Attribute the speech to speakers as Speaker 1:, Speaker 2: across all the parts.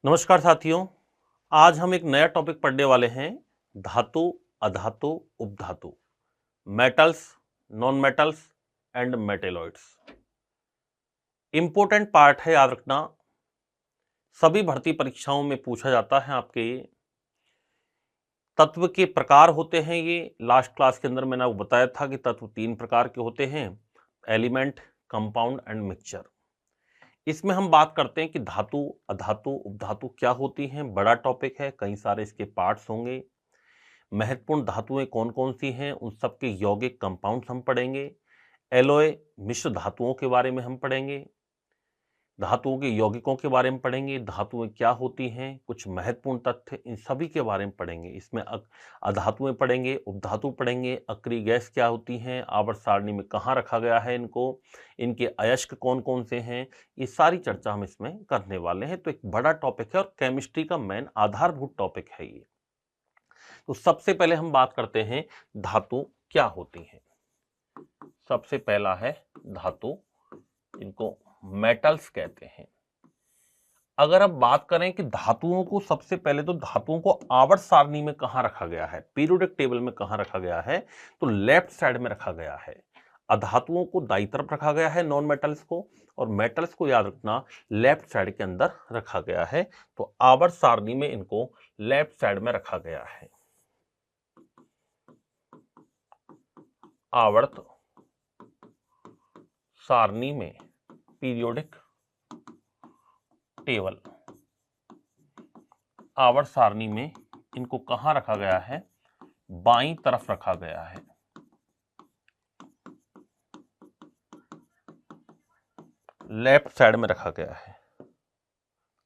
Speaker 1: नमस्कार साथियों। आज हम एक नया टॉपिक पढ़ने वाले हैं। धातु, अधातु, उपधातु, metals, non metals and metalloids. Important part है, याद रखना। सभी भर्ती परीक्षाओं में पूछा जाता है। आपके तत्व के प्रकार होते हैं। ये लास्ट क्लास के अंदर मैंने आपको बताया था कि तत्व 3 प्रकार के होते हैं: एलिमेंट, कंपाउंड एंड मिक्सचर। इसमें हम बात करते हैं कि धातु, अधातु, उपधातु क्या होती हैं। बड़ा टॉपिक है, कई सारे इसके पार्ट्स होंगे। महत्वपूर्ण धातुएं कौन कौन सी हैं, उन सब के यौगिक कंपाउंड्स हम पढ़ेंगे। एलॉय मिश्र धातुओं के बारे में हम पढ़ेंगे। धातुओं के यौगिकों के बारे में पढ़ेंगे। धातुएं क्या होती हैं, कुछ महत्वपूर्ण तथ्य, इन सभी के बारे में पढ़ेंगे। इसमें अधातुएं पढ़ेंगे, उपधातु पढ़ेंगे, अक्रिय गैस क्या होती हैं, आवर्त सारणी में कहाँ रखा गया है इनको, इनके अयस्क कौन कौन से हैं, ये सारी चर्चा हम इसमें करने वाले हैं। तो एक बड़ा टॉपिक है और केमिस्ट्री का मेन आधारभूत टॉपिक है ये। तो सबसे पहले हम बात करते हैं धातु क्या होती हैं। सबसे पहला है धातु, इनको मेटल्स कहते हैं। अगर अब बात करें कि धातुओं को, सबसे पहले तो धातुओं को आवर्त सारणी में कहां रखा गया है, पीरियोडिक टेबल में कहां रखा गया है, तो लेफ्ट साइड में रखा गया है। अधातुओं को दाईं तरफ रखा गया है, नॉन मेटल्स को, और मेटल्स को याद रखना लेफ्ट साइड के अंदर रखा गया है। तो आवर्त सारणी में इनको लेफ्ट साइड में रखा गया है। आवर्त सारणी में, पीरियोडिक टेबल, आवर्त सारणी में इनको कहां रखा गया है, बाईं तरफ रखा गया है। लेफ्ट साइड में रखा गया है।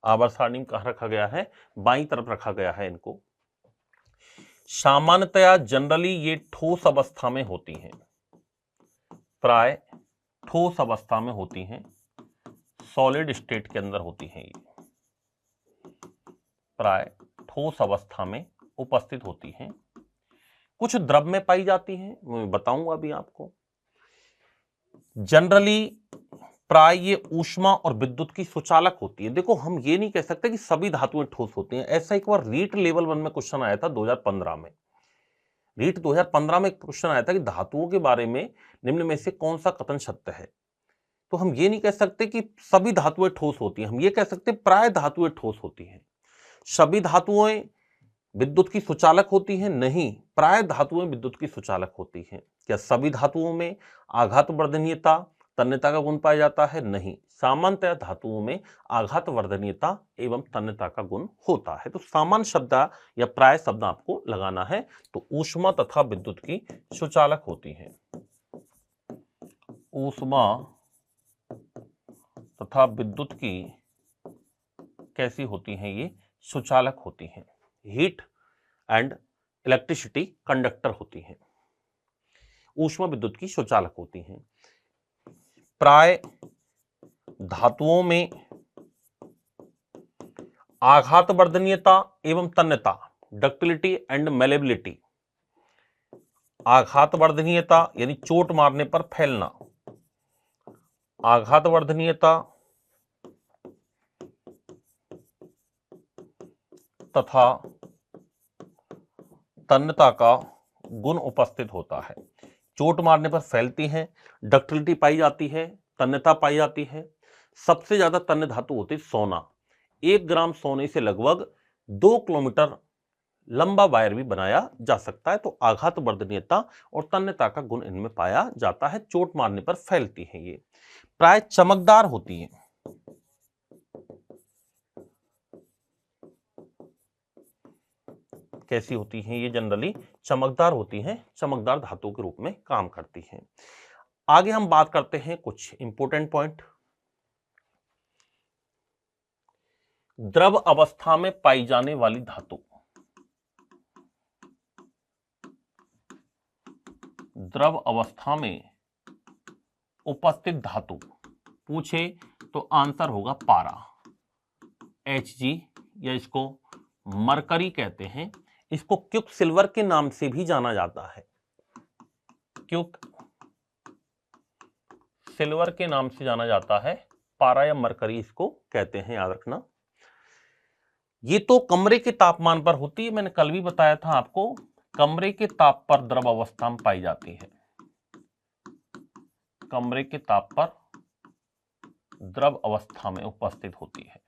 Speaker 1: आवर्त सारणी में कहां रखा गया है, बाईं तरफ रखा गया है इनको। सामान्यतया जनरली ये ठोस अवस्था में होती हैं, प्राय ठोस अवस्था में होती हैं, सॉलिड स्टेट के अंदर होती हैं। ये प्राय ठोस अवस्था में उपस्थित होती हैं। कुछ द्रव में पाई जाती हैं, मैं बताऊंगा अभी आपको। जनरली प्राय ये ऊष्मा और विद्युत की सुचालक होती है। देखो, हम ये नहीं कह सकते कि सभी धातुएं ठोस होती हैं। ऐसा एक बार रीट लेवल 1 में क्वेश्चन आया था 2015 में। रीट 2015 में क्वेश्चन आया था कि धातुओं के बारे में निम्न में से कौन सा कथन सत्य है। तो हम ये नहीं कह सकते कि सभी धातुएं ठोस होती हैं, हम ये कह सकते प्राय धातुएं ठोस होती हैं। सभी धातुएं विद्युत की सुचालक होती हैं? नहीं, प्राय धातुएं विद्युत की सुचालक होती हैं। क्या सभी धातुओं में आघात वर्धनीयता, तन्यता का गुण पाया जाता है? नहीं, सामान्यतः धातुओं में आघात वर्धनीयता एवं तन्यता का गुण होता है। तो सामान्य शब्द या प्राय शब्द आपको लगाना है। तो ऊष्मा तथा विद्युत की सुचालक होती हैं। ऊष्मा तथा विद्युत की कैसी होती हैं? ये सुचालक होती हैं। हीट एंड इलेक्ट्रिसिटी कंडक्टर होती हैं। ऊष्मा विद्युत की सुचालक होती हैं। प्राय धातुओं में आघात वर्धनीयता एवं तन्यता, डक्टिलिटी एंड मेलेबिलिटी, आघात वर्धनीयता यानी चोट मारने पर फैलना, आघात वर्धनीयता तथा तन्यता का गुण उपस्थित होता है। चोट मारने पर फैलती हैं, डक्टिलिटी पाई जाती है, तन्यता पाई जाती है। सबसे ज्यादा तन्य धातु होती है सोना। 1 ग्राम सोने से लगभग 2 किलोमीटर लंबा वायर भी बनाया जा सकता है। तो आघात वर्धनीयता और तन्यता का गुण इनमें पाया जाता है। चोट मारने पर फैलती हैं। ये प्राय चमकदार होती हैं। कैसी होती हैं? ये जनरली चमकदार होती हैं, चमकदार धातु के रूप में काम करती हैं। आगे हम बात करते हैं कुछ इंपॉर्टेंट पॉइंट। द्रव अवस्था में पाई जाने वाली धातु, द्रव अवस्था में उपस्थित धातु पूछे तो आंसर होगा पारा, Hg, या इसको मरकरी कहते हैं। इसको क्विक सिल्वर के नाम से भी जाना जाता है। क्विक सिल्वर के नाम से जाना जाता है, पारा या मरकरी इसको कहते हैं, याद रखना। ये तो कमरे के तापमान पर होती है, मैंने कल भी बताया था आपको, कमरे के ताप पर द्रव अवस्था में पाई जाती है, कमरे के ताप पर द्रव अवस्था में उपस्थित होती है।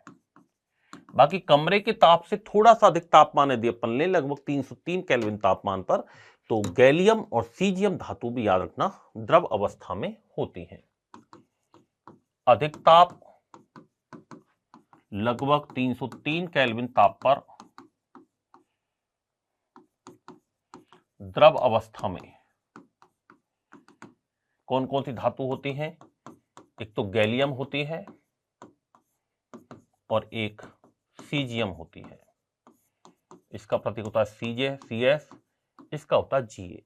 Speaker 1: बाकी कमरे के ताप से थोड़ा सा अधिक तापमान यदि अपन ले, लगभग 303 केल्विन तापमान पर, तो गैलियम और सीजियम धातु भी याद रखना द्रव अवस्था में होती हैं। अधिक ताप लगभग 303 केल्विन ताप पर द्रव अवस्था में कौन कौन सी धातु होती हैं? एक तो गैलियम होती है और एक सीजियम होती है। इसका प्रतीक होता है CS, इसका होता है Ga।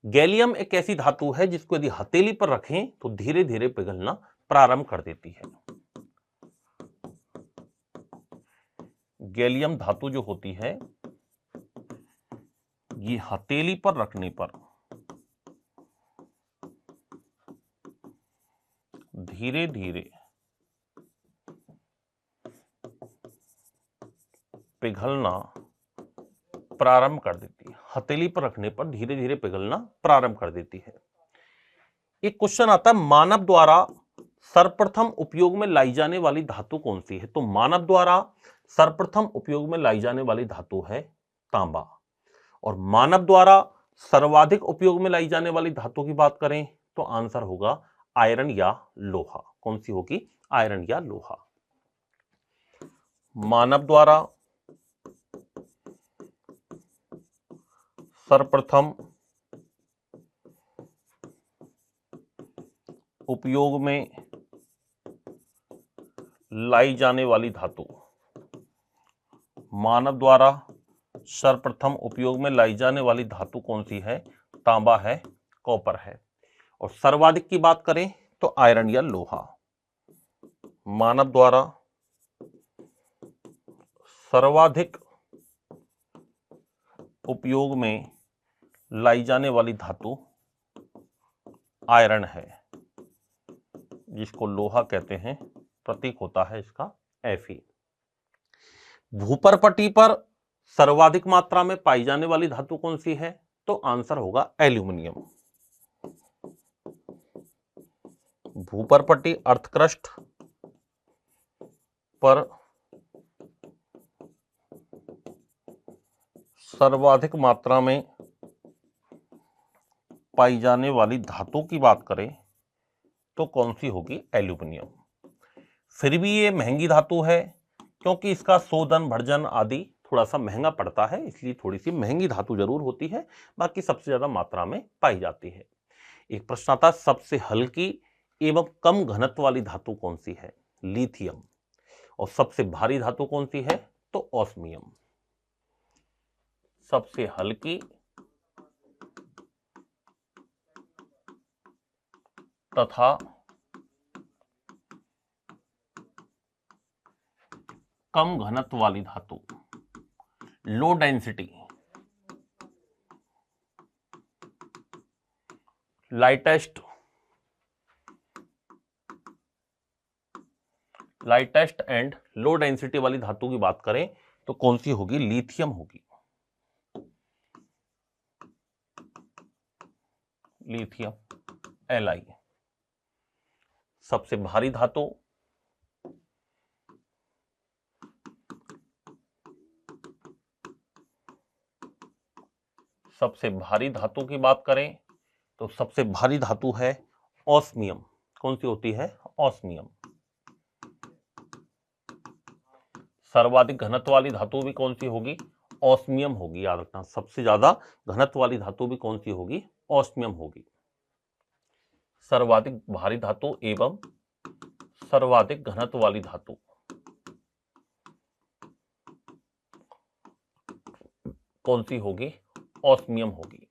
Speaker 1: गैलियम एक ऐसी धातु है जिसको यदि हथेली पर रखें तो धीरे धीरे पिघलना प्रारंभ कर देती है। गैलियम धातु जो होती है ये हथेली पर रखने पर धीरे धीरे पिघलना प्रारंभ कर देती है। हथेली पर रखने पर धीरे धीरे पिघलना प्रारंभ कर देती है। एक क्वेश्चन आता है, मानव द्वारा सर्वप्रथम उपयोग में लाई जाने वाली धातु कौन सी है? तो मानव द्वारा सर्वप्रथम उपयोग में लाई जाने वाली धातु है तांबा। और मानव द्वारा सर्वाधिक उपयोग में लाई जाने वाली धातु की बात करें तो आंसर होगा आयरन या लोहा। कौन सी होगी? आयरन या लोहा। मानव द्वारा सर्वप्रथम उपयोग में लाई जाने वाली धातु, मानव द्वारा सर्वप्रथम उपयोग में लाई जाने वाली धातु कौन सी है? तांबा है, कॉपर है। और सर्वाधिक की बात करें तो आयरन या लोहा। मानव द्वारा सर्वाधिक उपयोग में लाई जाने वाली धातु आयरन है, जिसको लोहा कहते हैं, प्रतीक होता है इसका Fe। भूपर्पटी पर सर्वाधिक मात्रा में पाई जाने वाली धातु कौन सी है? तो आंसर होगा एल्यूमिनियम। भूपर्पटी अर्थक्रस्ट पर सर्वाधिक मात्रा में पाई जाने वाली धातु की बात करें तो कौन सी होगी? एल्यूमिनियम। फिर भी ये महंगी धातु है क्योंकि इसका शोधन भर्जन आदि थोड़ा सा महंगा पड़ता है, इसलिए थोड़ी सी महंगी धातु जरूर होती है, बाकी सबसे ज्यादा मात्रा में पाई जाती है। एक प्रश्न आता है, सबसे हल्की एवं कम घनत्व वाली धातु कौन सी है? लिथियम। और सबसे भारी धातु कौन सी है? तो ऑस्मियम। सबसे हल्की तथा कम घनत्व वाली धातु, low density, lightest and low density वाली धातु की बात करें तो कौन सी होगी? लिथियम होगी। Lithium Li। सबसे भारी धातु, सबसे भारी धातु की बात करें तो सबसे भारी धातु है ऑस्मियम। कौन सी होती है? ऑस्मियम। सर्वाधिक घनत्व वाली धातु भी कौन सी होगी? ऑस्मियम होगी, याद रखना। सबसे ज्यादा घनत्व वाली धातु भी कौन सी होगी? ऑस्मियम होगी। सर्वाधिक भारी धातु एवं सर्वाधिक घनत्व वाली धातु कौन सी होगी? ऑस्मियम होगी।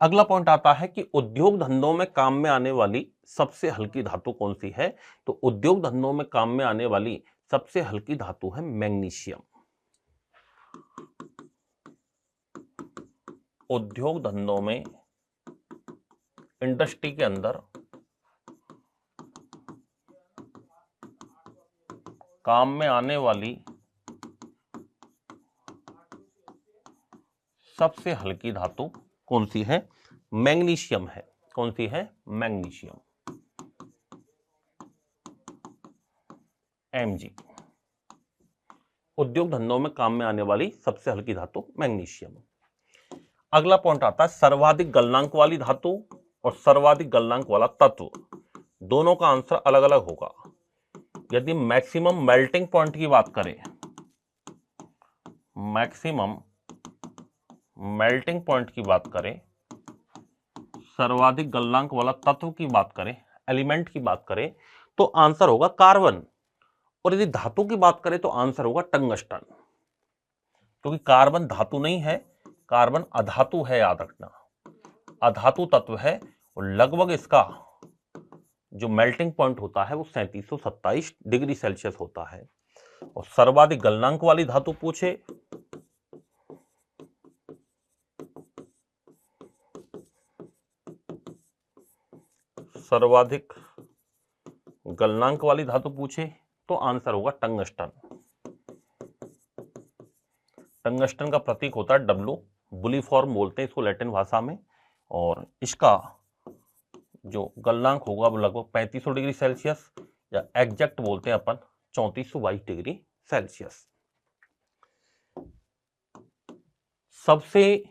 Speaker 1: अगला पॉइंट आता है कि उद्योग धंधों में काम में आने वाली सबसे हल्की धातु कौन सी है? तो उद्योग धंधों में काम में आने वाली सबसे हल्की धातु है मैग्नीशियम। उद्योग धंधों में, इंडस्ट्री के अंदर काम में आने वाली सबसे हल्की धातु कौन सी है? मैग्नीशियम है। कौन सी है? Magnesium, Mg। उद्योग धंधों में काम में आने वाली सबसे हल्की धातु मैग्नीशियम। अगला पॉइंट आता है सर्वाधिक गलनांक वाली धातु और सर्वाधिक गलनांक वाला तत्व, दोनों का आंसर अलग अलग होगा। यदि मैक्सिमम मेल्टिंग पॉइंट की बात करें, मैक्सिमम मेल्टिंग पॉइंट की बात करें, सर्वाधिक गलनांक वाला तत्व की बात करें, एलिमेंट की बात करें, तो आंसर होगा कार्बन। और यदि धातु की बात करें तो आंसर होगा टंगस्टन, क्योंकि कार्बन धातु नहीं है, कार्बन अधातु है, याद रखना, अधातु तत्व है। और लगभग इसका जो मेल्टिंग पॉइंट होता है वो 3727 डिग्री सेल्सियस होता है। और सर्वाधिक गलनांक वाली धातु पूछे सर्वाधिक गलनांक वाली धातु पूछे तो आंसर होगा टंगस्टन। टंगस्टन का प्रतीक होता है W, बुलीफॉर्म बोलते हैं इसको लैटिन भाषा में। और इसका जो गलनांक होगा वो लगभग 3500 डिग्री सेल्सियस, या एग्जैक्ट बोलते हैं अपन 3422 डिग्री सेल्सियस। सबसे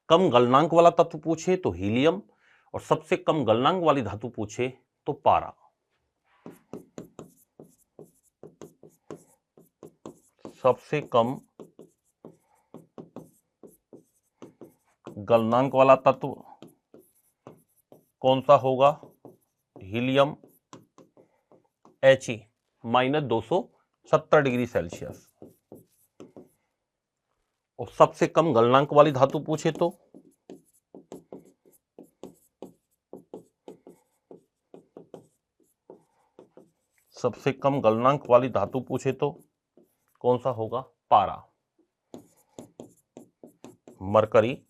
Speaker 1: कम गलनांक वाला तत्व पूछे तो हीलियम, और सबसे कम गलनांक वाली धातु पूछे तो पारा। सबसे कम गलनांक वाला तत्व कौन सा होगा? Helium He -270 degree Celsius. और सबसे कम गलनांक वाली धातु पूछे तो सबसे कम गलनांक वाली धातु पूछे तो कौन सा होगा? पारा, मरकरी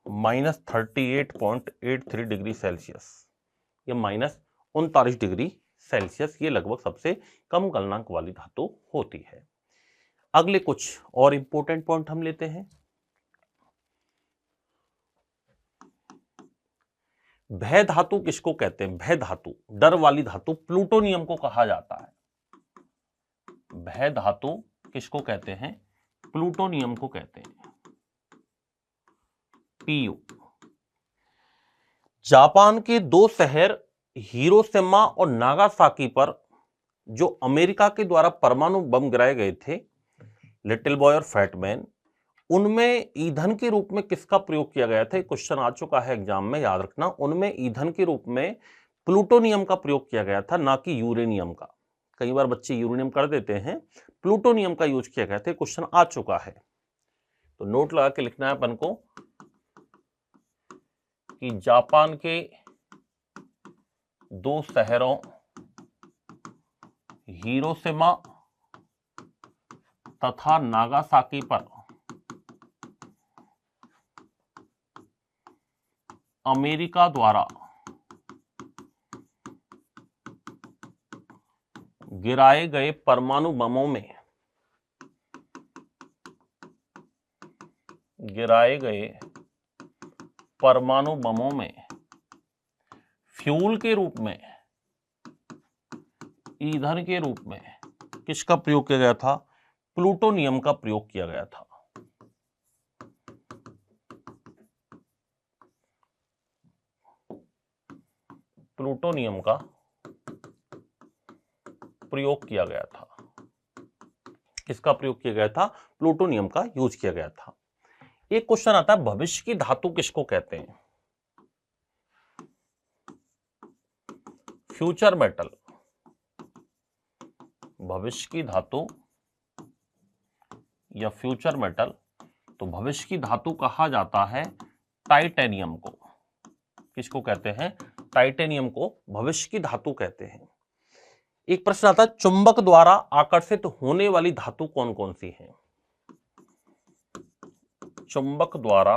Speaker 1: -38.83 डिग्री सेल्सियस, ये -39 डिग्री सेल्सियस, ये लगभग सबसे कम गलनांक वाली धातु होती है। अगले कुछ और इंपॉर्टेंट पॉइंट हम लेते हैं। भय धातु किसको कहते हैं? भय धातु, डर वाली धातु, प्लूटोनियम को कहा जाता है। भय धातु किसको कहते हैं? प्लूटोनियम को कहते हैं, Pu। जापान के दो शहर हिरोशिमा और नागासाकी पर जो अमेरिका के द्वारा परमाणु बम गिराए गए थे, लिटिल बॉय और फैट मैन, उनमें ईंधन के रूप में किसका प्रयोग किया गया था? क्वेश्चन आ चुका है एग्जाम में, याद रखना। उनमें ईंधन के रूप में प्लूटोनियम का प्रयोग किया गया था, ना कि यूरेनियम का। कई बार बच्चे यूरेनियम कर देते हैं, प्लूटोनियम का यूज किया गया था, क्वेश्चन आ चुका है। तो नोट लगा के लिखना है अपन को कि जापान के दो शहरों हिरोशिमा तथा नागासाकी पर अमेरिका द्वारा गिराए गए परमाणु बमों में फ्यूल के रूप में, ईंधन के रूप में किसका प्रयोग किया गया था? प्लूटोनियम का प्रयोग किया गया था। प्लूटोनियम का प्रयोग किया गया था। किसका प्रयोग किया गया था? प्लूटोनियम का यूज किया गया था। एक क्वेश्चन आता है भविष्य की धातु किसको कहते हैं? फ्यूचर मेटल, भविष्य की धातु या फ्यूचर मेटल, तो भविष्य की धातु कहा जाता है टाइटेनियम को। किसको कहते हैं? टाइटेनियम को भविष्य की धातु कहते हैं। एक प्रश्न आता है चुंबक द्वारा आकर्षित होने वाली धातु कौन कौन सी है? चुंबक द्वारा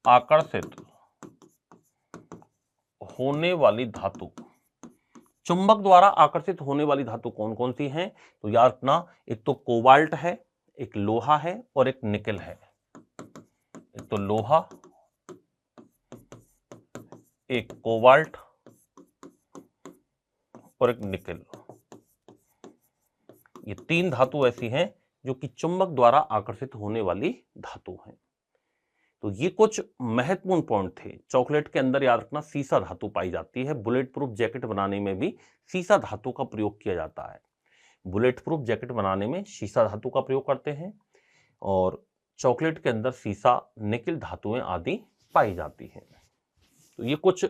Speaker 1: आकर्षित होने वाली धातु चुंबक द्वारा आकर्षित होने वाली धातु कौन कौन सी हैं? तो याद रखना, एक तो कोबाल्ट है, एक लोहा है और एक निकल है। एक तो लोहा, एक कोबाल्ट और एक निकल। ये तीन धातु ऐसी हैं जो कि चुंबक द्वारा आकर्षित होने वाली धातु हैं। तो ये कुछ महत्वपूर्ण पॉइंट थे। चॉकलेट के अंदर याद रखना सीसा धातु पाई जाती है। बुलेट प्रूफ जैकेट बनाने में भी सीसा धातु का प्रयोग किया जाता है। बुलेट प्रूफ जैकेट बनाने में सीसा धातु का प्रयोग करते हैं और चॉकलेट के अंदर सीसा, निकल धातुएं आदि पाई जाती हैं। तो ये कुछ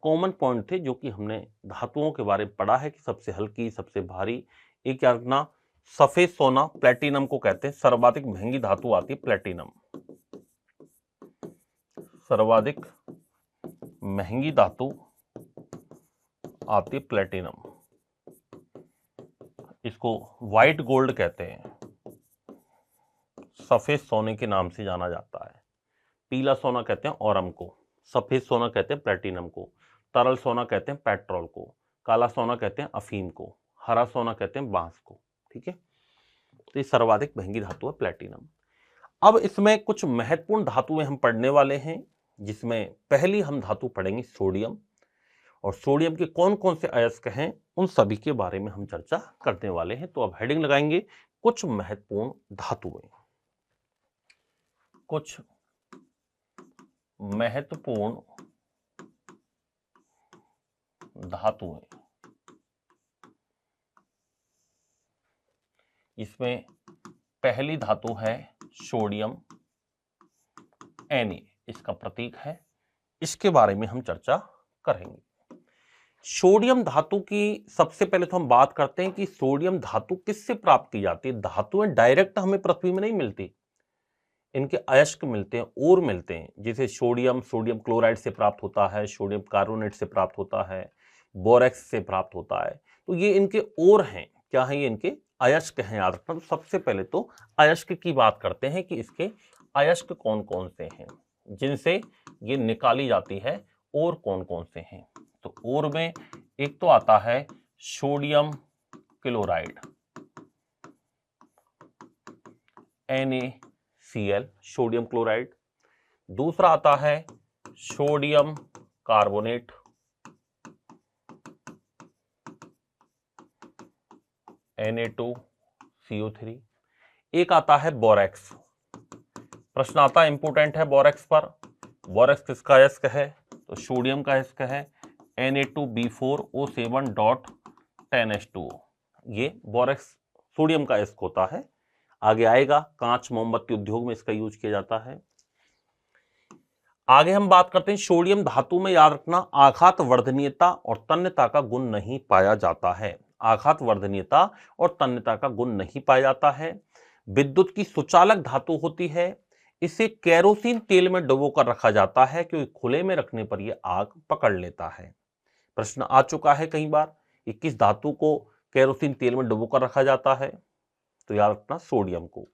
Speaker 1: कॉमन पॉइंट थे जो कि हमने धातुओं के बारे में पढ़ा है कि सबसे हल्की, सबसे भारी। एक याद रखना, सफेद सोना प्लेटिनम को कहते हैं। सर्वाधिक महंगी धातु आती है प्लेटिनम। सर्वाधिक महंगी धातु आती है प्लेटिनम। इसको व्हाइट गोल्ड कहते हैं, सफेद सोने के नाम से जाना जाता है। पीला सोना कहते हैं औरम को, सफेद सोना कहते हैं प्लेटिनम को, तरल सोना कहते हैं पेट्रोल को, काला सोना कहते हैं अफीम को, हरा सोना कहते हैं बांस को। ठीक है, तो ये सर्वाधिक महंगी धातु है प्लेटिनम। अब इसमें कुछ महत्वपूर्ण धातुएं हम पढ़ने वाले हैं, जिसमें पहली हम धातु पढ़ेंगे सोडियम। और सोडियम के कौन कौन से अयस्क हैं उन सभी के बारे में हम चर्चा करने वाले हैं। तो अब हेडिंग लगाएंगे, कुछ महत्वपूर्ण धातुएं। कुछ महत्वपूर्ण धातुएं। इसमें पहली धातु है सोडियम, Na इसका प्रतीक है। इसके बारे में हम चर्चा करेंगे। सोडियम धातु की सबसे पहले तो हम बात करते हैं कि सोडियम धातु किससे प्राप्त की जाती है। धातुएं डायरेक्ट हमें पृथ्वी में नहीं मिलती, इनके अयस्क मिलते हैं और मिलते हैं। जैसे सोडियम क्लोराइड से प्राप्त होता है, सोडियम कार्बोनेट से प्राप्त होता है, बोरेक्स से प्राप्त होता है। तो ये इनके और हैं, क्या है, ये इनके अयस्क हैं। याद रखना, तो सबसे पहले तो अयस्क की बात करते हैं कि इसके अयस्क कौन कौन से हैं जिनसे ये निकाली जाती है, और कौन कौन से हैं। तो और में एक तो आता है sodium chloride, NaCl, sodium chloride. दूसरा आता है सोडियम कार्बोनेट, Na2CO3। एक आता है बोरेक्स। प्रश्न आता है, इंपोर्टेंट है बोरेक्स पर। बोरेक्स किसका अयस्क है? तो सोडियम का अयस्क है, Na2B4O7.10H2O। ये बोरेक्स सोडियम का अयस्क होता है। आगे आएगा, कांच मोमबत्ती उद्योग में इसका यूज किया जाता है। आगे हम बात करते हैं सोडियम धातु में, याद रखना, आघात वर्धनीयता और तन्यता का गुण नहीं पाया जाता है। आघात वर्धनीयता और तन्यता का गुण नहीं पाया जाता है। विद्युत की सुचालक धातु होती है। इसे केरोसिन तेल में डुबोकर रखा जाता है क्योंकि खुले में रखने पर यह आग पकड़ लेता है। प्रश्न आ चुका है कई बार, कि किस धातु को केरोसिन तेल में डुबोकर रखा जाता है। तो याद रखना, सोडियम को।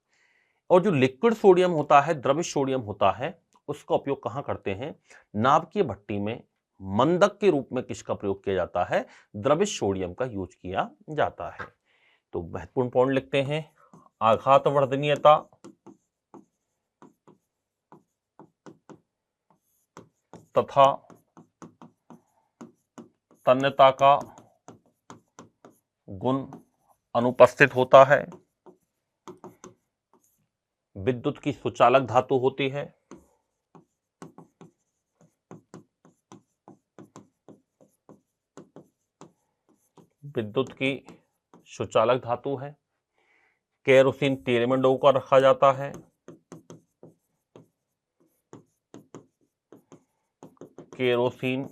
Speaker 1: और जो लिक्विड सोडियम होता है, द्रव्य सोडियम होता है, उसका उपयोग कहां करते हैं? नाभिकीय भट्टी में मंदक के रूप में किसका प्रयोग किया जाता है? द्रव्य सोडियम का यूज किया जाता है। तो महत्वपूर्ण पॉइंट लिखते हैं, आघात वर्धनीयता तथा तन्यता का गुण अनुपस्थित होता है। विद्युत की सुचालक धातु होती है। विद्युत की सुचालक धातु है। केरोसिन तेल में डुबोकर रखा जाता है। केरोसिन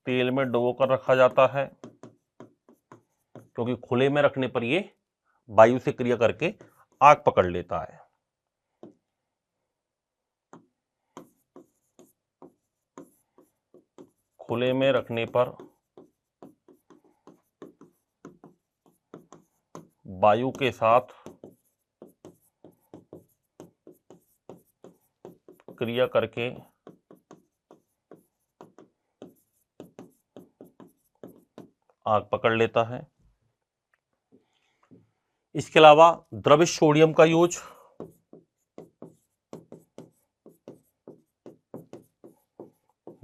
Speaker 1: तेल में डुबोकर रखा जाता है क्योंकि खुले में रखने पर यह वायु से क्रिया करके आग पकड़ लेता है। खुले में रखने पर वायु के साथ क्रिया करके आग पकड़ लेता है। इसके अलावा द्रवित सोडियम का यूज,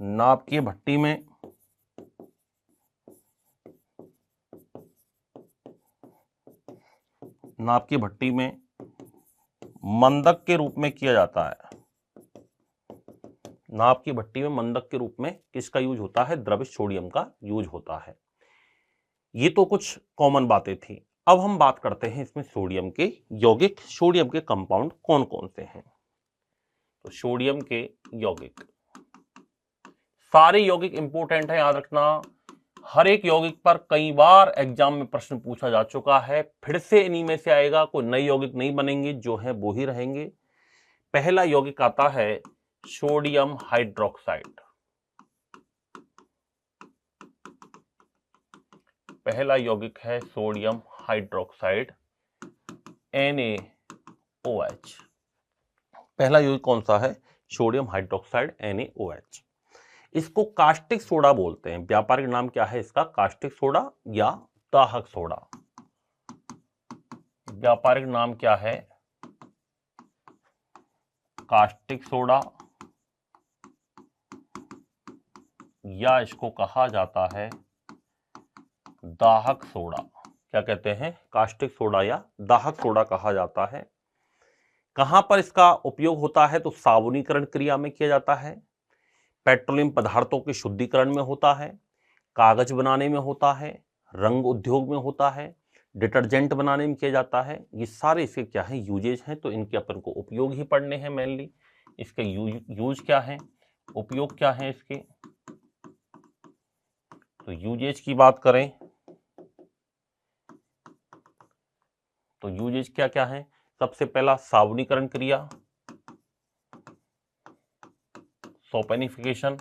Speaker 1: नाभ की भट्टी में मंदक के रूप में किया जाता है। नाभ की भट्टी में मंदक के रूप में किसका यूज होता है? द्रवित सोडियम का यूज होता है। ये तो कुछ कॉमन बातें थी। अब हम बात करते हैं इसमें सोडियम के यौगिक, सोडियम के कंपाउंड कौन कौन से हैं। तो सोडियम के यौगिक, सारे यौगिक इंपॉर्टेंट है, याद रखना। हर एक यौगिक पर कई बार एग्जाम में प्रश्न पूछा जा चुका है, फिर से इन्हीं में से आएगा, कोई नए यौगिक नहीं बनेंगे, जो है वो ही रहेंगे। पहला यौगिक आता है सोडियम हाइड्रोक्साइड। पहला यौगिक है सोडियम हाइड्रोक्साइड, NaOH। पहला यौगिक कौन सा है? Sodium hydroxide, NaOH। इसको कास्टिक सोडा बोलते हैं। व्यापारिक नाम क्या है इसका? कास्टिक सोडा या दाहक सोडा। व्यापारिक नाम क्या है? कास्टिक सोडा, या इसको कहा जाता है दाहक सोडा। क्या कहते हैं? कास्टिक सोडा या दाहक सोडा कहा जाता है। कहां पर इसका उपयोग होता है? तो साबुनीकरण क्रिया में किया जाता है, पेट्रोलियम पदार्थों के शुद्धिकरण में होता है, कागज बनाने में होता है, रंग उद्योग में होता है, डिटर्जेंट बनाने में किया जाता है। ये सारे इसके क्या है? यूजेज हैं। तो इनके अपन को उपयोग ही पढ़ने हैं मेनली। इसके यूज क्या है, उपयोग क्या है इसके? तो यूजेज की बात करें तो यूजेज क्या क्या है? सबसे पहला साबुनीकरण क्रिया, सोपेनिफिकेशन,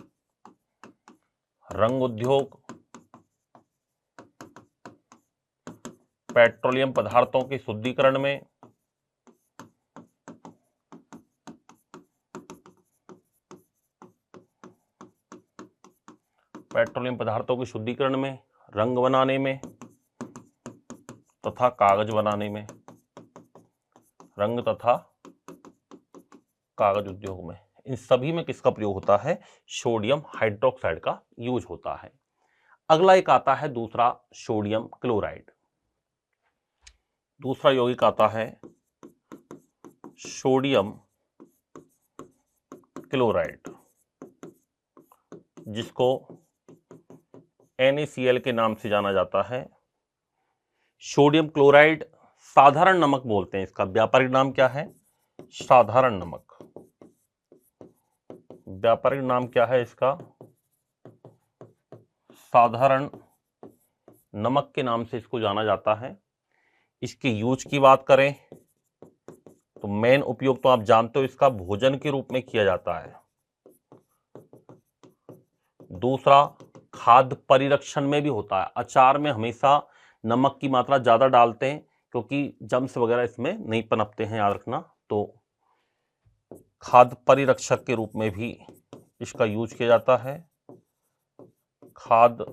Speaker 1: रंग उद्योग, पेट्रोलियम पदार्थों के शुद्धिकरण में, रंग बनाने में तथा कागज बनाने में, रंग तथा कागज उद्योग में, इन सभी में किसका प्रयोग होता है? सोडियम हाइड्रोक्साइड का यूज होता है। अगला एक आता है दूसरा सोडियम क्लोराइड। दूसरा यौगिक आता है सोडियम क्लोराइड, जिसको NaCl के नाम से जाना जाता है। सोडियम क्लोराइड साधारण नमक बोलते हैं इसका। व्यापारिक नाम क्या है? साधारण नमक। व्यापारिक नाम क्या है इसका? साधारण नमक के नाम से इसको जाना जाता है। इसके यूज की बात करें तो मेन उपयोग तो आप जानते हो, इसका भोजन के रूप में किया जाता है। दूसरा, खाद्य परिरक्षण में भी होता है। अचार में हमेशा नमक की मात्रा ज्यादा डालते हैं क्योंकि जम्स वगैरह इसमें नहीं पनपते हैं, याद रखना। तो खाद्य परिरक्षक के रूप में भी इसका यूज किया जाता है। खाद्य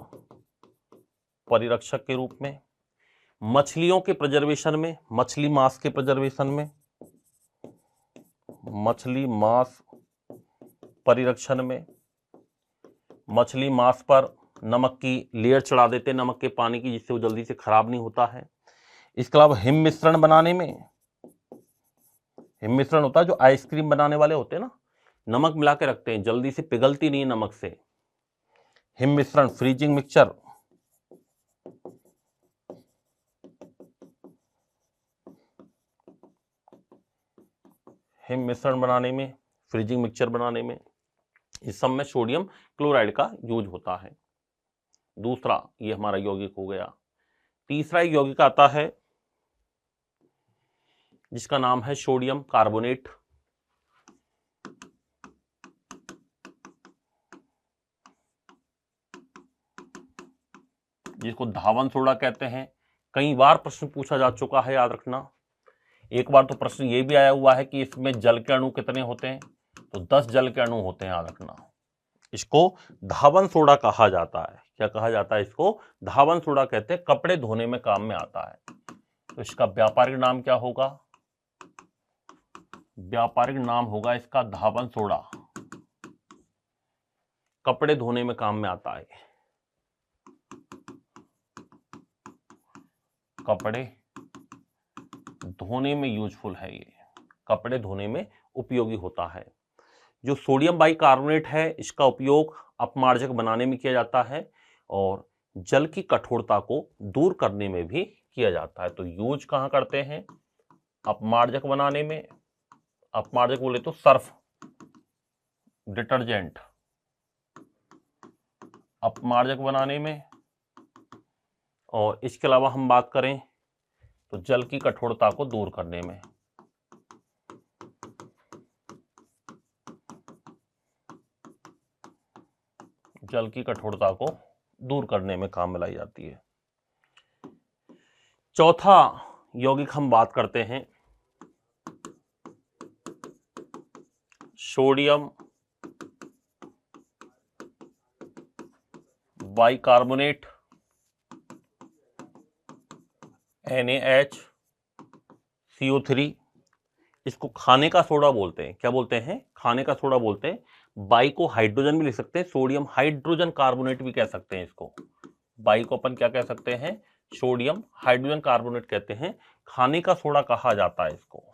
Speaker 1: परिरक्षक के रूप में, मछलियों के प्रिजर्वेशन में, मछली मांस के प्रिजर्वेशन में, मछली मांस परिरक्षण में, मछली मांस पर नमक की लेयर चढ़ा देते हैं, नमक के पानी की, जिससे वो जल्दी से खराब नहीं होता है। इसके अलावा हिम मिश्रण बनाने में, हिम मिश्रण होता है जो आइसक्रीम बनाने वाले होते हैं ना, नमक मिला के रखते हैं, जल्दी से पिघलती नहीं है नमक से। हिम मिश्रण, फ्रीजिंग मिक्सचर, हिम मिश्रण बनाने में, फ्रीजिंग मिक्सचर बनाने में, इस सब में सोडियम क्लोराइड का यूज होता है। दूसरा ये हमारा यौगिक हो गया। तीसरा एक यौगिक आता है जिसका नाम है सोडियम कार्बोनेट। जिसको धावन सोडा कहते हैं। कई बार प्रश्न पूछा जा चुका है, याद रखना। एक बार तो प्रश्न ये भी आया हुआ है कि इसमें जल के अणु कितने होते हैं? तो 10 जल के अणु होते हैं, याद रखना। इसको धावन सोडा कहा जाता है। क्या कहा जाता है इसको? धावन सोडा कहते हैं। कपड़े धोने में काम में आता है। तो इसका व्यापारिक नाम क्या होगा? व्यापारिक नाम होगा इसका धावन सोडा। कपड़े धोने में काम में आता है। कपड़े धोने में यूजफुल है, ये कपड़े धोने में उपयोगी होता है। जो सोडियम बाइकार्बोनेट है इसका उपयोग अपमार्जक बनाने में किया जाता है और जल की कठोरता को दूर करने में भी किया जाता है। तो यूज कहाँ करते हैं? अपमार्जक बनाने में। अपमार्जक बोले तो सर्फ, डिटर्जेंट, अपमार्जक बनाने में। और इसके अलावा हम बात करें तो जल की कठोरता को दूर करने में। जल की कठोरता को दूर करने में काम में लाई जाती है। चौथा यौगिक हम बात करते हैं सोडियम बाइकार्बोनेट, NaHCO3। इसको खाने का सोडा बोलते हैं। क्या बोलते हैं? खाने का सोडा बोलते हैं। बाई को हाइड्रोजन भी लिख सकते हैं, सोडियम हाइड्रोजन कार्बोनेट भी कह सकते हैं इसको। बाई को अपन क्या कह सकते हैं? सोडियम हाइड्रोजन कार्बोनेट कहते हैं। खाने का सोडा कहा जाता है इसको।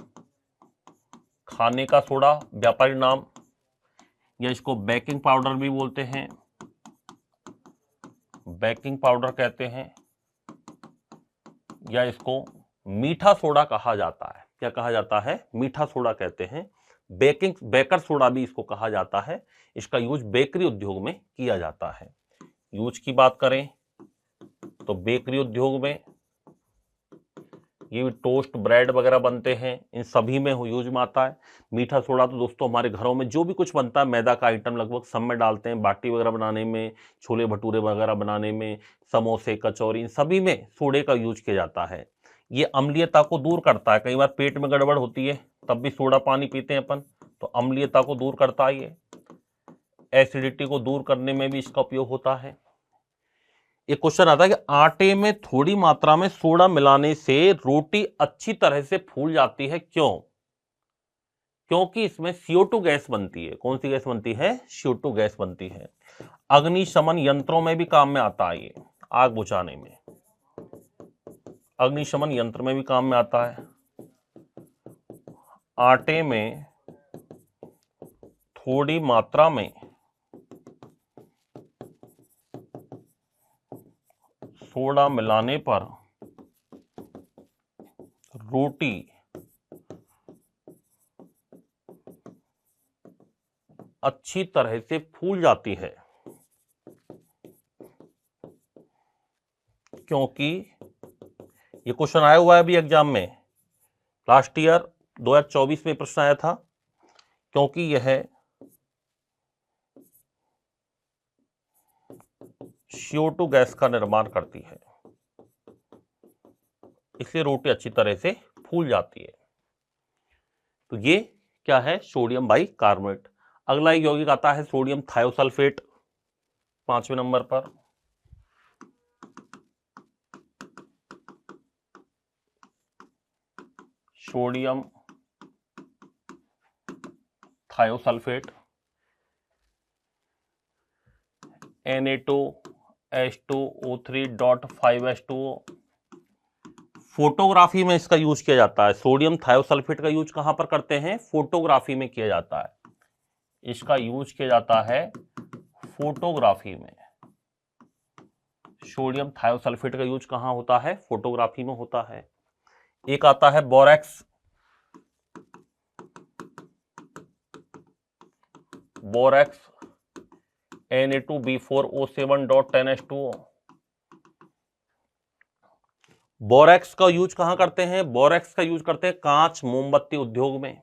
Speaker 1: खाने का सोडा व्यापारिक नाम, या इसको बेकिंग पाउडर भी बोलते हैं। बेकिंग पाउडर कहते हैं, या इसको मीठा सोडा कहा जाता है। क्या कहा जाता है? मीठा सोडा कहते हैं। बेकर सोडा भी इसको कहा जाता है। इसका यूज बेकरी उद्योग में किया जाता है। यूज की बात करें तो बेकरी उद्योग में ये भी टोस्ट ब्रेड वगैरह बनते हैं, इन सभी में यूज में आता है। मीठा सोडा तो दोस्तों हमारे घरों में जो भी कुछ बनता है मैदा का आइटम लगभग सब में डालते हैं। बाटी वगैरह बनाने में, छोले भटूरे वगैरह बनाने में, समोसे कचौरी, इन सभी में सोडे का यूज किया जाता है। ये अम्लीयता को दूर करता है। कई बार पेट में गड़बड़ होती है तब भी सोडा पानी पीते हैं अपन, तो अम्लीयता को दूर करता है। ये एसिडिटी को दूर करने में भी इसका उपयोग होता है। एक क्वेश्चन आता है कि आटे में थोड़ी मात्रा में सोडा मिलाने से रोटी अच्छी तरह से फूल जाती है, क्यों? क्योंकि इसमें CO2 गैस बनती है। कौन सी गैस बनती है? CO2 गैस बनती है। अग्निशमन यंत्रों में भी काम में आता है, ये आग बुझाने में। अग्निशमन यंत्र में भी काम में आता है। आटे में थोड़ी मात्रा में सोडा मिलाने पर रोटी अच्छी तरह से फूल जाती है, क्योंकि ये क्वेश्चन आया हुआ है अभी एग्जाम में, लास्ट ईयर 2024 में प्रश्न आया था। क्योंकि यह CO2 गैस का निर्माण करती है, इसलिए रोटी अच्छी तरह से फूल जाती है। तो ये क्या है? Sodium bicarbonate. अगला यौगिक आता है सोडियम थायोसल्फेट, 5वें नंबर पर। Sodium thiosulphate, Na2H2O3.5H2O। फोटोग्राफी में इसका यूज किया जाता है। सोडियम थायोसल्फेट का यूज कहां पर करते हैं? फोटोग्राफी में किया जाता है। इसका यूज किया जाता है फोटोग्राफी में। सोडियम थायोसल्फेट का यूज कहां होता है? फोटोग्राफी में होता है। एक आता है बोरेक्स। Borax Na2B4O7.10H2O। बोरेक्स का यूज कहां करते हैं? बोरेक्स का यूज करते हैं कांच मोमबत्ती उद्योग में।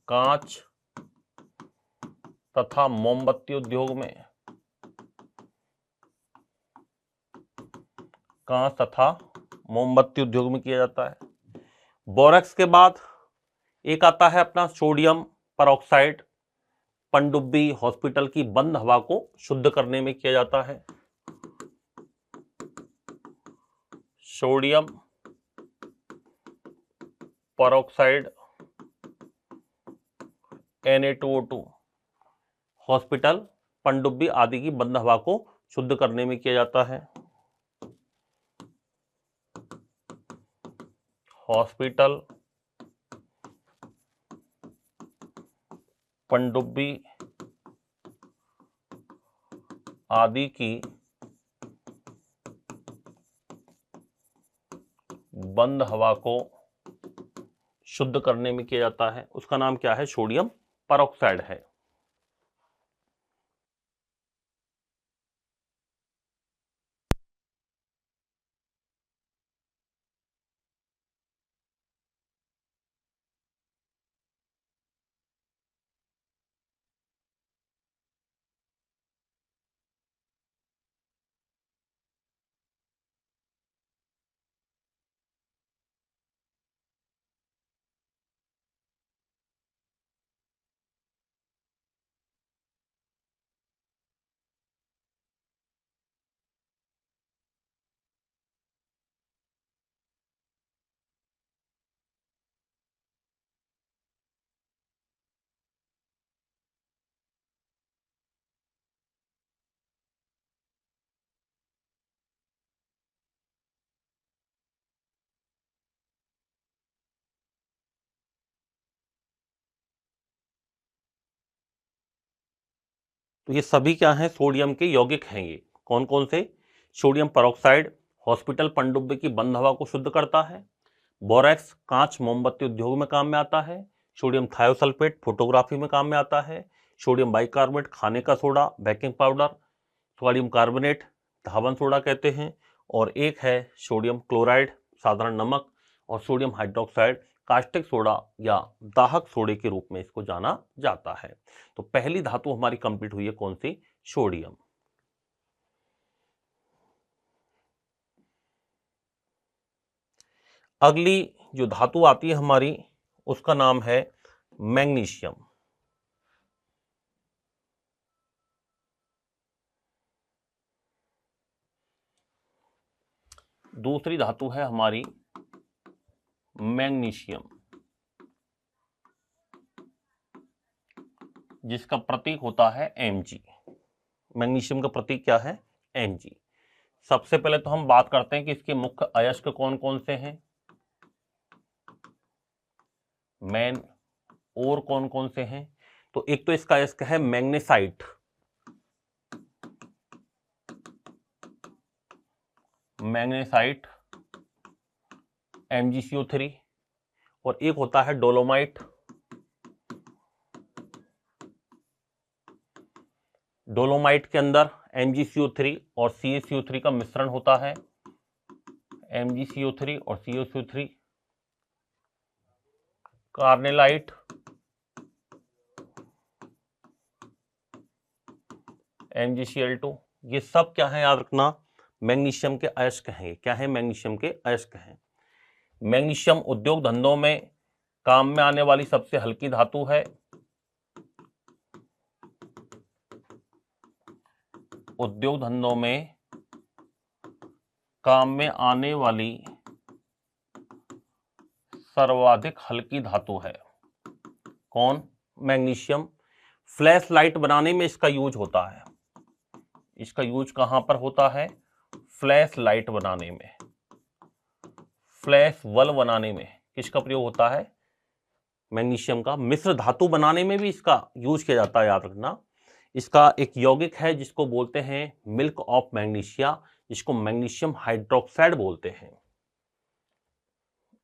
Speaker 1: कांच तथा मोमबत्ती उद्योग में। कांच तथा मोमबत्ती उद्योग में किया जाता है। बोरेक्स के बाद एक आता है अपना सोडियम परऑक्साइड, पनडुब्बी हॉस्पिटल की बंद हवा को शुद्ध करने में किया जाता है। सोडियम परऑक्साइड Na2O2 हॉस्पिटल पनडुब्बी आदि की बंद हवा को शुद्ध करने में किया जाता है। हॉस्पिटल पनडुब्बी आदि की बंद हवा को शुद्ध करने में किया जाता है। उसका नाम क्या है? सोडियम परऑक्साइड है। तो ये सभी क्या हैं? सोडियम के यौगिक हैं। ये कौन कौन से? सोडियम परऑक्साइड हॉस्पिटल पनडुब्बी की बंद हवा को शुद्ध करता है। बोरेक्स कांच मोमबत्ती उद्योग में काम में आता है। सोडियम थायोसल्फेट फोटोग्राफी में काम में आता है। सोडियम बाइकार्बोनेट खाने का soda baking powder. Sodium carbonate धावन सोडा कहते हैं। और एक है सोडियम क्लोराइड साधारण नमक। और सोडियम हाइड्रोक्साइड कास्टिक सोडा या दाहक सोडे के रूप में इसको जाना जाता है। तो पहली धातु हमारी कंप्लीट हुई है कौन सी? सोडियम। अगली जो धातु आती है हमारी उसका नाम है मैग्नीशियम। दूसरी धातु है हमारी मैग्नीशियम, जिसका प्रतीक होता है Mg। मैग्नीशियम का प्रतीक क्या है? Mg। सबसे पहले तो हम बात करते हैं कि इसके मुख्य अयस्क कौन कौन से हैं, मैन और कौन कौन से हैं। तो एक तो इसका अयस्क है मैग्नेसाइट, मैग्नेसाइट MgCO3। और एक होता है डोलोमाइट, डोलोमाइट के अंदर MgCO3 और CaCO3 का मिश्रण होता है, MgCO3 और CaCO3। Carnallite, MgCl2। ये सब क्या है याद रखना? मैग्नीशियम के अयस्क हैं। क्या है? मैग्नीशियम के अयस्क हैं। मैग्नीशियम उद्योग धंधों में काम में आने वाली सबसे हल्की धातु है। उद्योग धंधों में काम में आने वाली सर्वाधिक हल्की धातु है। कौन? मैग्नीशियम। फ्लैश लाइट बनाने में इसका यूज होता है। इसका यूज कहां पर होता है? फ्लैश लाइट बनाने में, फ्लैश बल्ब बनाने में किसका प्रयोग होता है? मैग्नीशियम का। मिश्र धातु बनाने में भी इसका यूज किया जाता है, याद रखना। इसका एक यौगिक है जिसको बोलते हैं मिल्क ऑफ मैग्नीशिया, जिसको मैग्नीशियम हाइड्रोक्साइड बोलते हैं।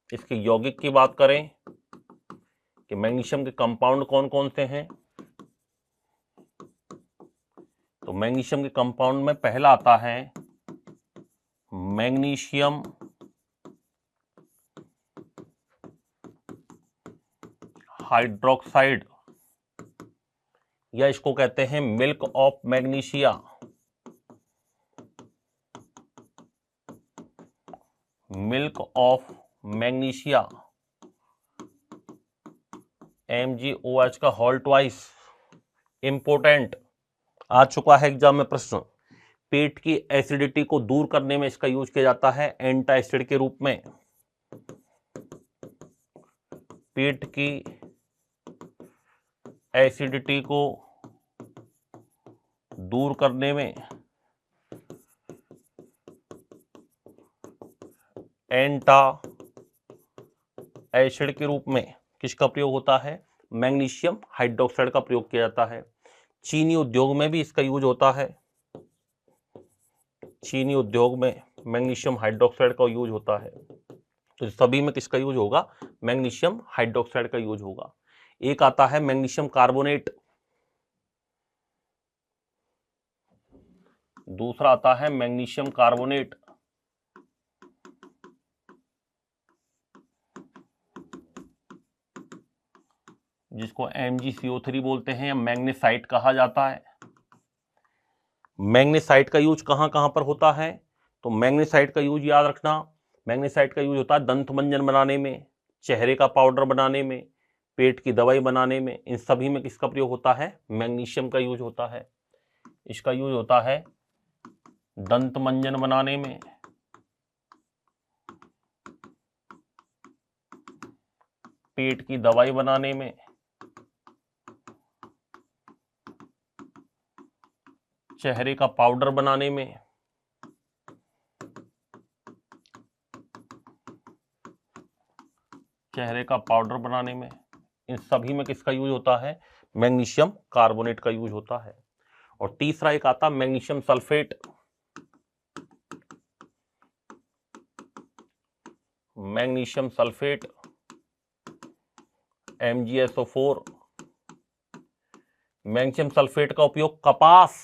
Speaker 1: इसके यौगिक की बात करें कि मैग्नीशियम के कंपाउंड कौन कौन से हैं, तो मैग्नीशियम के कंपाउंड में पहला आता है मैग्नीशियम हाइड्रोक्साइड, या इसको कहते हैं milk of magnesia. Milk of magnesia, MgOH का होल ट्वाइस, इंपोर्टेंट आ चुका है एग्जाम में प्रश्न। पेट की एसिडिटी को दूर करने में इसका यूज किया जाता है एंटासिड के रूप में। पेट की एसिडिटी को दूर करने में एंटासिड के रूप में किसका प्रयोग होता है? मैग्नीशियम हाइड्रोक्साइड का प्रयोग किया जाता है। चीनी उद्योग में भी इसका यूज होता है। चीनी उद्योग में मैग्नीशियम हाइड्रोक्साइड का यूज होता है। तो सभी में किसका यूज होगा? मैग्नीशियम हाइड्रोक्साइड का यूज होगा। एक आता है मैग्नीशियम कार्बोनेट, दूसरा आता है मैग्नीशियम कार्बोनेट, जिसको MgCO3 बोलते हैं या मैग्नेसाइट कहा जाता है। मैग्नेसाइट का यूज कहां कहां पर होता है? तो मैग्नेसाइट का यूज याद रखना, मैग्नेसाइट का यूज होता है दंत मंजन बनाने में, चेहरे का पाउडर बनाने में, पेट की दवाई बनाने में। इन सभी में किसका प्रयोग होता है? मैग्नीशियम का यूज होता है। इसका यूज होता है दंत मंजन बनाने में, पेट की दवाई बनाने में, चेहरे का पाउडर बनाने में, चेहरे का पाउडर बनाने में। इन सभी में किसका यूज होता है? मैग्नीशियम कार्बोनेट का यूज होता है। और तीसरा एक आता magnesium sulphate, magnesium sulphate MgSO4। Magnesium sulphate का उपयोग कपास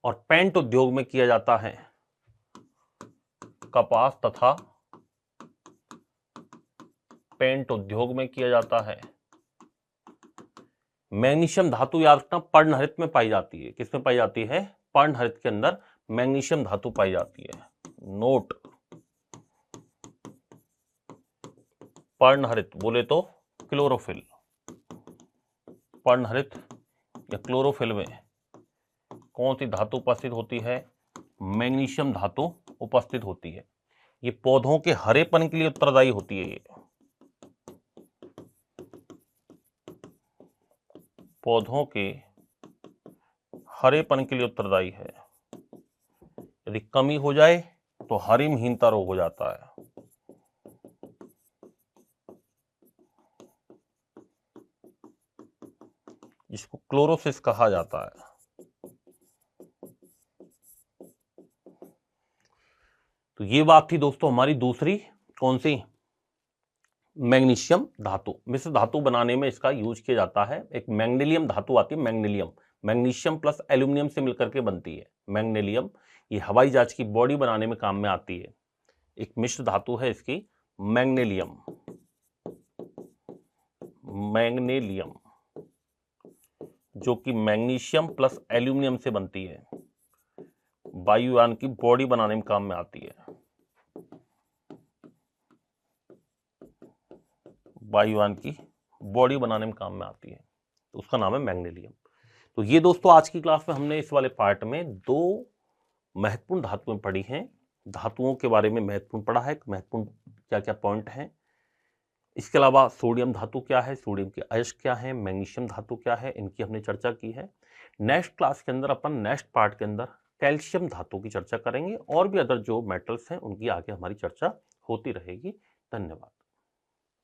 Speaker 1: और पेंट उद्योग में किया जाता है। कपास तथा पेंट उद्योग में किया जाता है। मैग्नीशियम धातु याद रखना पर्णहरित में पाई जाती है। किसमें पाई जाती है? पर्णहरित के अंदर मैग्नीशियम धातु पाई जाती है। नोट, पर्णहरित बोले तो क्लोरोफिल, पर्णहरित या क्लोरोफिल में कौन सी धातु उपस्थित होती है? मैग्नीशियम धातु उपस्थित होती है। ये पौधों के हरेपन के लिए उत्तरदायी होती है। ये पौधों के हरेपन के लिए उत्तरदायी है। यदि कमी हो जाए तो हरिमहीनता रोग हो जाता है। जिसको क्लोरोसिस कहा जाता है। तो ये बात थी दोस्तों हमारी दूसरी, कौन सी? मैग्नीशियम धातु। मिश्र धातु बनाने में इसका यूज किया जाता है। एक मैग्नीलियम धातु आती है, मैग्नीलियम, मैग्नीशियम प्लस एल्यूमिनियम से मिलकर के बनती है मैग्नीलियम। ये हवाई जहाज की बॉडी बनाने में काम में आती है। एक मिश्र धातु है इसकी मैग्नीलियम, मैग्नीलियम जो कि मैग्नीशियम प्लस एल्यूमिनियम से बनती है। वायुयान की बॉडी बनाने में काम में आती है। वायुयान की बॉडी बनाने में काम में आती है, तो उसका नाम है मैग्नीलियम। तो ये दोस्तों आज की क्लास में हमने इस वाले पार्ट में दो महत्वपूर्ण धातुएं पढ़ी हैं। धातुओं के बारे में महत्वपूर्ण पढ़ा है, महत्वपूर्ण क्या क्या पॉइंट हैं। इसके अलावा सोडियम धातु क्या है, सोडियम के अयस्क क्या है, मैग्नीशियम धातु क्या है, इनकी हमने चर्चा की है। नेक्स्ट क्लास के अंदर अपन नेक्स्ट पार्ट के अंदर कैल्शियम धातु की चर्चा करेंगे और भी अदर जो मेटल्स हैं उनकी आगे हमारी चर्चा होती रहेगी। धन्यवाद।